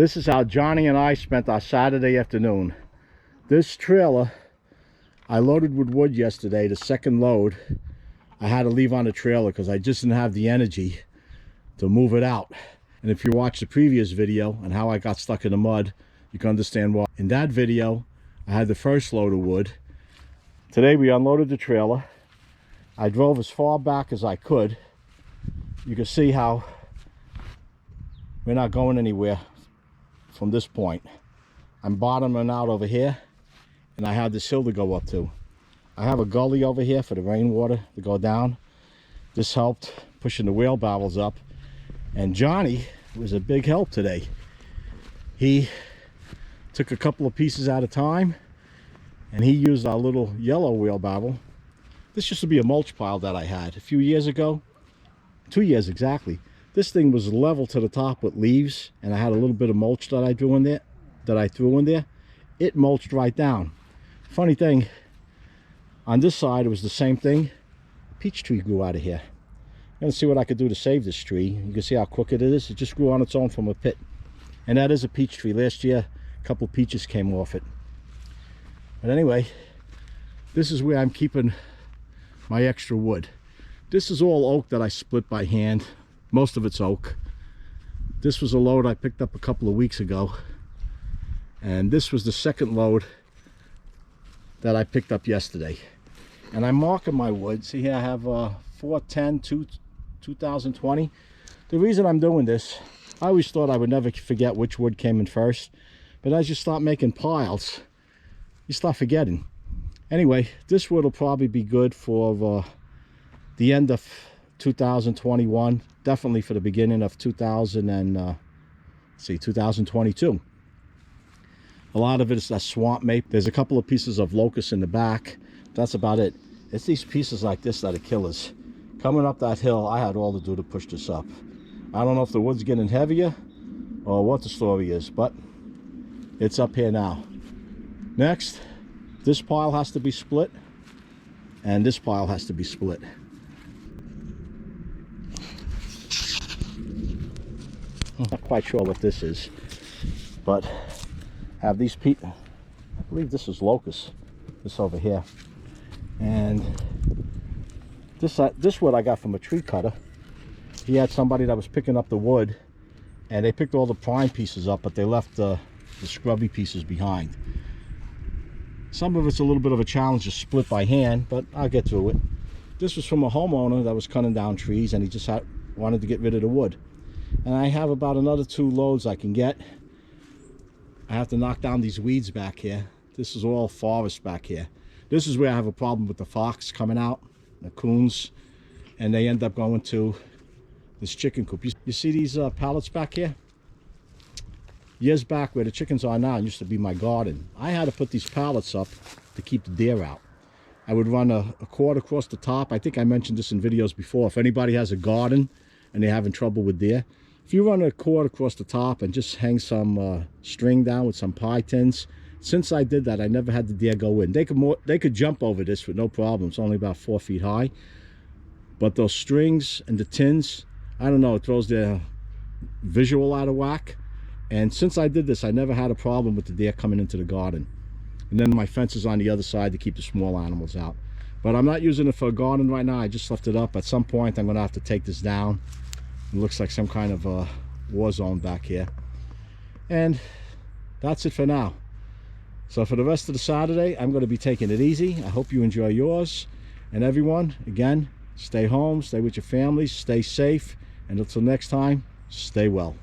This is how Johnny and I spent our Saturday afternoon. This trailer, I loaded with wood yesterday, the second load. I had to leave on the trailer because I just didn't have the energy to move it out. And if you watch the previous video on how I got stuck in the mud, you can understand why. In that video, I had the first load of wood. Today we unloaded the trailer. I drove as far back as I could. You can see how we're not going anywhere from this point. I'm bottoming out over here, and I have this hill to go up to. I have a gully over here for the rainwater to go down. This helped pushing the wheel barrels up, and Johnny was a big help today. He took a couple of pieces at a time, and he used our little yellow wheelbarrow. This used to be a mulch pile that I had a few years ago, 2 years exactly. This thing was level to the top with leaves, and I had a little bit of mulch that I threw in there. It mulched right down. Funny thing, on this side it was the same thing. Peach tree grew out of here. I'm gonna see what I could do to save this tree. You can see how crooked it is. It just grew on its own from a pit, and that is a peach tree. Last year a couple peaches came off it. But anyway, this is where I'm keeping my extra wood. This is all oak that I split by hand. Most of it's oak. This was a load I picked up a couple of weeks ago, and this was the second load that I picked up yesterday. And I'm marking my wood. See here, I have 4/10/2020. The reason I'm doing this, I always thought I would never forget which wood came in first, but as you start making piles, you start forgetting. Anyway, this wood will probably be good for the end of 2021, definitely for the beginning of 2022. A lot of it is that swamp maple. There's a couple of pieces of locust in the back. That's about it. It's these pieces like this that are killers. Coming up that hill, I had all to do to push this up. I don't know if the wood's getting heavier or what the story is, but it's up here now. Next, this pile has to be split, and this pile has to be split. I'm not quite sure what this is, but have these people, I believe this is locust, this over here. And this wood I got from a tree cutter. He had somebody that was picking up the wood, and they picked all the prime pieces up, but they left the scrubby pieces behind. Some of it's a little bit of a challenge to split by hand, but I'll get through it. This was from a homeowner that was cutting down trees, and he just wanted to get rid of the wood. And I have about another 2 loads I can get. I have to knock down these weeds back here. This is all forest back here. This is where I have a problem with the fox coming out, the coons, and they end up going to this chicken coop. You see these pallets back here? Years back, where the chickens are now, it used to be my garden. I had to put these pallets up to keep the deer out. I would run a cord across the top. I think I mentioned this in videos before. If anybody has a garden and they're having trouble with deer, if you run a cord across the top and just hang some string down with some pie tins, since I did that, I never had the deer go in. They could jump over this with no problem. It's only about 4 feet high. But those strings and the tins, I don't know, it throws their visual out of whack. And since I did this, I never had a problem with the deer coming into the garden. And then my fence is on the other side to keep the small animals out. But I'm not using it for a garden right now. I just left it up. At some point, I'm going to have to take this down. It looks like some kind of a war zone back here. And that's it for now. So for the rest of the Saturday, I'm going to be taking it easy. I hope you enjoy yours. And everyone, again, stay home, stay with your families, stay safe. And until next time, stay well.